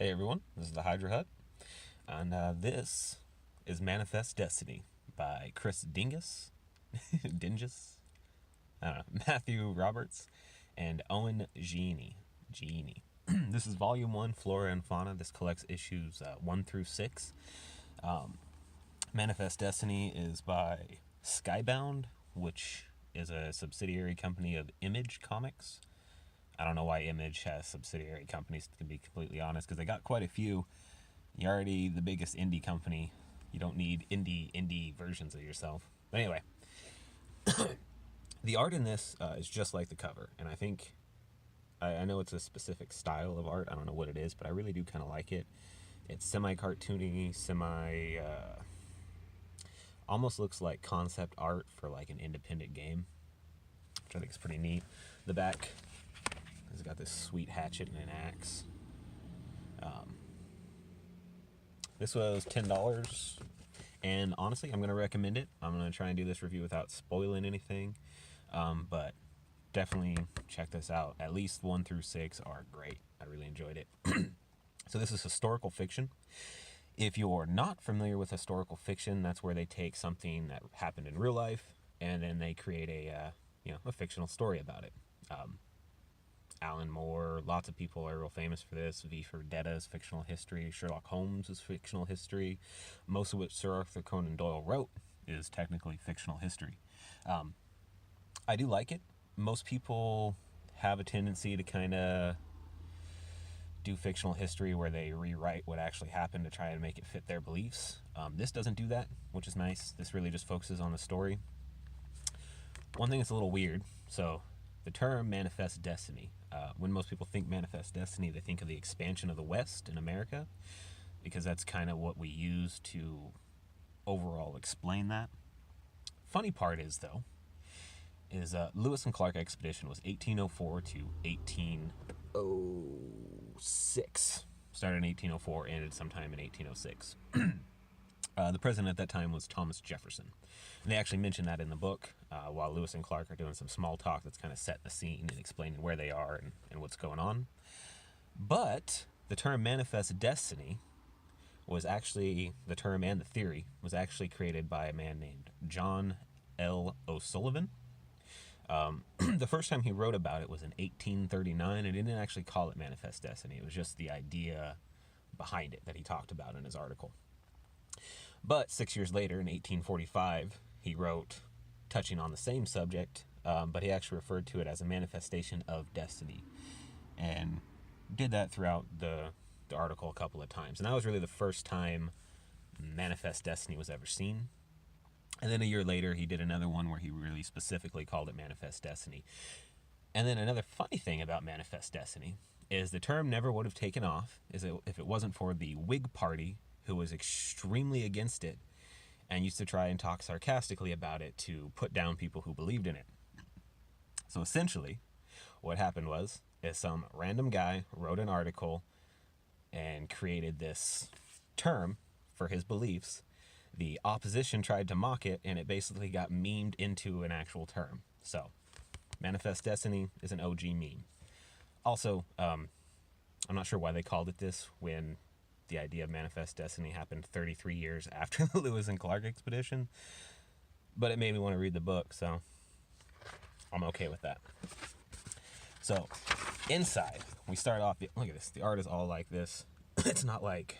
Hey everyone, this is the Hydra Hut, and this is Manifest Destiny by Chris Dingess, Dingess, I don't know, Matthew Roberts, and Owen Gieni. This is Volume 1, Flora and Fauna. This collects issues 1 through 6. Manifest Destiny is by Skybound, which is a subsidiary company of Image Comics. I don't know why Image has subsidiary companies, to be completely honest, because they got quite a few. You're already the biggest indie company. You don't need indie versions of yourself. But anyway, the art in this is just like the cover, and I think, I know it's a specific style of art. I don't know what it is, but I really do kind of like it. It's semi-cartoony, almost looks like concept art for like an independent game, which I think is pretty neat. The back has got this sweet hatchet and an axe. This was $10, and honestly, I'm going to recommend it. I'm going to try and do this review without spoiling anything, but definitely check this out. At least 1 through 6 are great. I really enjoyed it. So this is historical fiction. If you're not familiar with historical fiction, that's where they take something that happened in real life and then they create a fictional story about it. Alan Moore, lots of people are real famous for this. V for Vendetta is fictional history. Sherlock Holmes is fictional history. Most of what Sir Arthur Conan Doyle wrote is technically fictional history. I do like it. Most people have a tendency to kind of do fictional history where they rewrite what actually happened to try and make it fit their beliefs. This doesn't do that, which is nice. This really just focuses on the story. One thing that's a little weird, so the term Manifest Destiny. When most people think Manifest Destiny, they think of the expansion of the West in America, because that's kind of what we use to overall explain that. Funny part is, though, Lewis and Clark expedition was 1804 to 1806. Started in 1804, ended sometime in 1806. The president at that time was Thomas Jefferson. And they actually mention that in the book, while Lewis and Clark are doing some small talk that's kind of setting the scene and explaining where they are and what's going on. But the term Manifest Destiny was actually, the term and the theory was actually created by a man named John L. O'Sullivan. The first time he wrote about it was in 1839, and he didn't actually call it Manifest Destiny. It was just the idea behind it that he talked about in his article. But 6 years later, in 1845, he wrote, touching on the same subject, but he actually referred to it as a manifestation of destiny, and did that throughout the article a couple of times. And that was really the first time Manifest Destiny was ever seen. And then a year later, he did another one where he really specifically called it Manifest Destiny. And then another funny thing about Manifest Destiny is the term never would have taken off if it wasn't for the Whig Party, who was extremely against it and used to try and talk sarcastically about it to put down people who believed in it. So essentially, what happened is some random guy wrote an article and created this term for his beliefs. The opposition tried to mock it, and it basically got memed into an actual term. So, Manifest Destiny is an OG meme. Also, I'm not sure why they called it this when the idea of Manifest Destiny happened 33 years after the Lewis and Clark expedition, but it made me want to read the book, so I'm okay with that. So, inside, we start off, look at this, the art is all like this. It's not like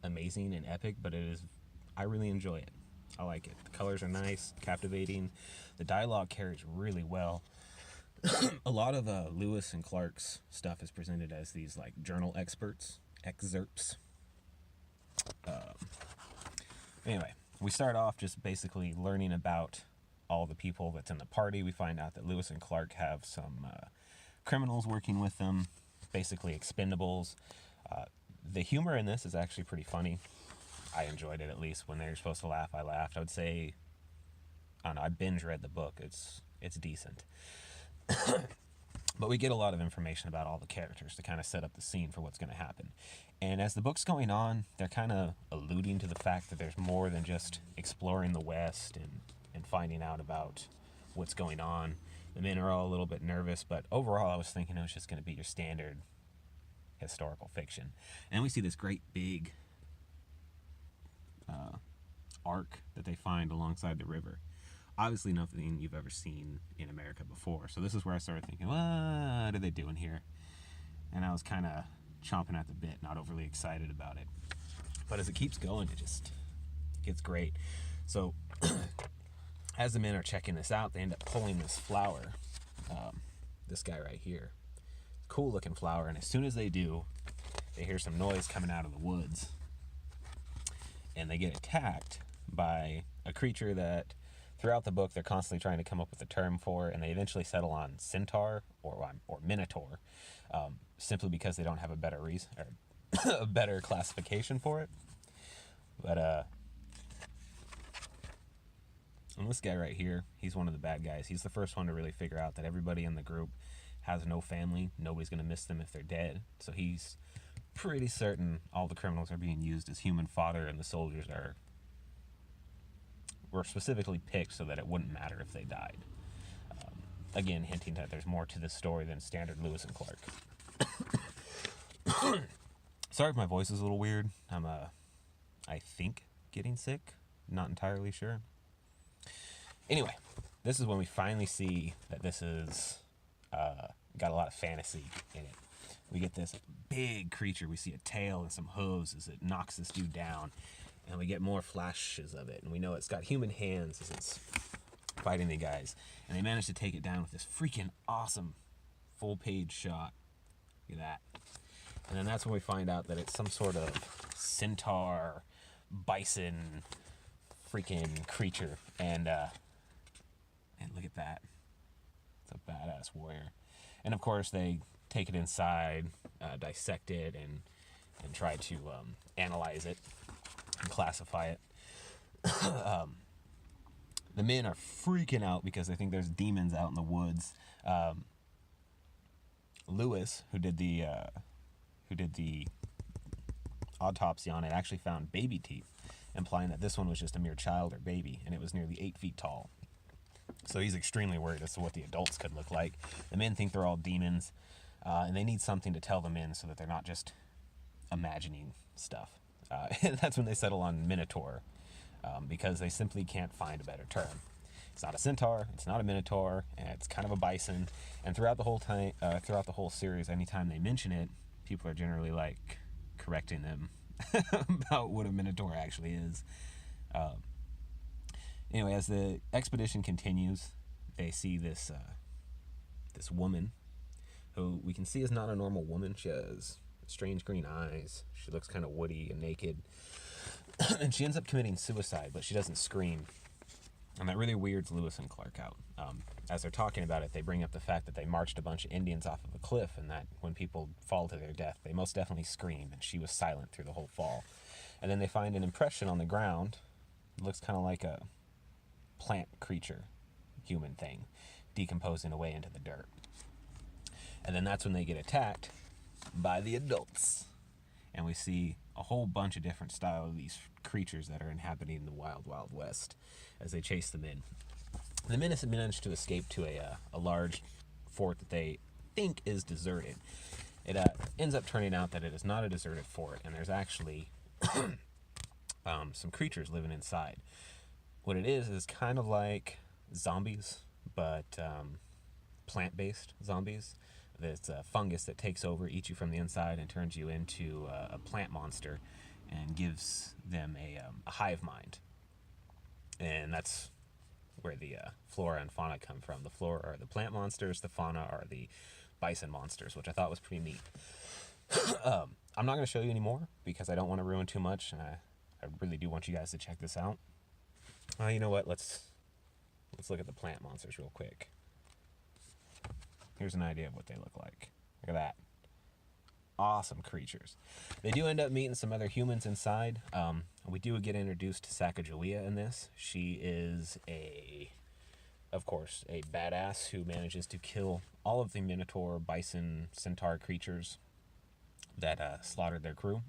amazing and epic, but I really enjoy it. I like it. The colors are nice, captivating. The dialogue carries really well. A lot of Lewis and Clark's stuff is presented as these like journal excerpts. Anyway, we start off just basically learning about all the people that's in the party. We find out that Lewis and Clark have some criminals working with them, basically expendables. The humor in this is actually pretty funny. I enjoyed it, at least. When they're supposed to laugh, I laughed. I would say, I don't know, I binge read the book. It's decent. But we get a lot of information about all the characters to kind of set up the scene for what's going to happen. And as the book's going on, they're kind of alluding to the fact that there's more than just exploring the West and finding out about what's going on. The men are all a little bit nervous, but overall I was thinking it was just going to be your standard historical fiction. And we see this great big ark that they find alongside the river. Obviously nothing you've ever seen in America before. So this is where I started thinking, what are they doing here? And I was kind of chomping at the bit, not overly excited about it. But as it keeps going, it gets great. So as the men are checking this out, they end up pulling this flower, this guy right here. Cool looking flower. And as soon as they do, they hear some noise coming out of the woods. And they get attacked by a creature that throughout the book they're constantly trying to come up with a term for, and they eventually settle on centaur or minotaur, simply because they don't have a better reason or a better classification for it. But and this guy right here, he's one of the bad guys. He's the first one to really figure out that everybody in the group has no family. Nobody's going to miss them if they're dead. So he's pretty certain all the criminals are being used as human fodder, and the soldiers were specifically picked so that it wouldn't matter if they died. Again, hinting that there's more to this story than standard Lewis and Clark. Sorry if my voice is a little weird. I'm, I think, getting sick. Not entirely sure. Anyway, this is when we finally see that this is got a lot of fantasy in it. We get this big creature. We see a tail and some hooves as it knocks this dude down. And we get more flashes of it. And we know it's got human hands as it's fighting the guys. And they manage to take it down with this freaking awesome full-page shot. Look at that. And then that's when we find out that it's some sort of centaur, bison, freaking creature. And look at that. It's a badass warrior. And of course they take it inside, dissect it, and try to analyze it and classify it. The men are freaking out because they think there's demons out in the woods. Lewis, who did the autopsy on it, actually found baby teeth, implying that this one was just a mere child or baby, and it was nearly 8 feet tall. So he's extremely worried as to what the adults could look like. The men think they're all demons, and they need something to tell them in so that they're not just imagining stuff. And that's when they settle on minotaur, because they simply can't find a better term. It's not a centaur, it's not a minotaur, and it's kind of a bison. And throughout the whole series, anytime they mention it, people are generally like correcting them about what a minotaur actually is. Anyway, as the expedition continues, they see this woman, who we can see is not a normal woman. She has strange green eyes. She looks kind of woody and naked. And she ends up committing suicide, but she doesn't scream. And that really weirds Lewis and Clark out. As they're talking about it, they bring up the fact that they marched a bunch of Indians off of a cliff, and that when people fall to their death, they most definitely scream, and she was silent through the whole fall. And then they find an impression on the ground. It looks kind of like a plant creature, human thing, decomposing away into the dirt. And then that's when they get attacked by the adults. And we see a whole bunch of different style of these creatures that are inhabiting the wild, wild west as they chase them in. The men have managed to escape to a large fort that they think is deserted. It ends up turning out that it is not a deserted fort, and there's actually some creatures living inside. What it is kind of like zombies, but plant-based zombies. It's a fungus that takes over, eats you from the inside, and turns you into a plant monster, and gives them a hive mind. And that's where the flora and fauna come from. The flora are the plant monsters, the fauna are the bison monsters, which I thought was pretty neat. I'm not going to show you any more because I don't want to ruin too much, and I really do want you guys to check this out. You know what? Let's look at the plant monsters real quick. Here's an idea of what they look like. Look at that. Awesome creatures. They do end up meeting some other humans inside. We do get introduced to Sacagawea in this. She is of course, a badass who manages to kill all of the minotaur, bison, centaur creatures that slaughtered their crew.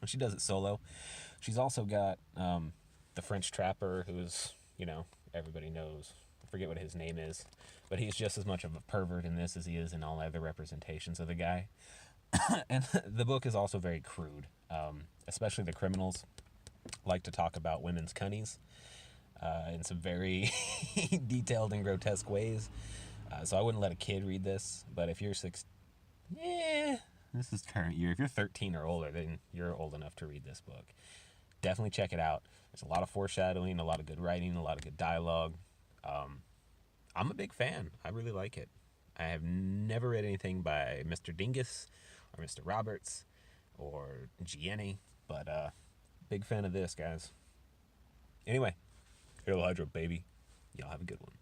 And she does it solo. She's also got the French trapper, who's, everybody knows. I forget what his name is, but he's just as much of a pervert in this as he is in all other representations of the guy. And the book is also very crude, especially the criminals like to talk about women's cunnies in some very detailed and grotesque ways. So I wouldn't let a kid read this, but if you're this is current year. If you're 13 or older, then you're old enough to read this book. Definitely check it out. There's a lot of foreshadowing, a lot of good writing, a lot of good dialogue. I'm a big fan. I really like it. I have never read anything by Mr. Dingess or Mr. Roberts or Gieni, but big fan of this, guys. Anyway, Hail Hydra, baby. Y'all have a good one.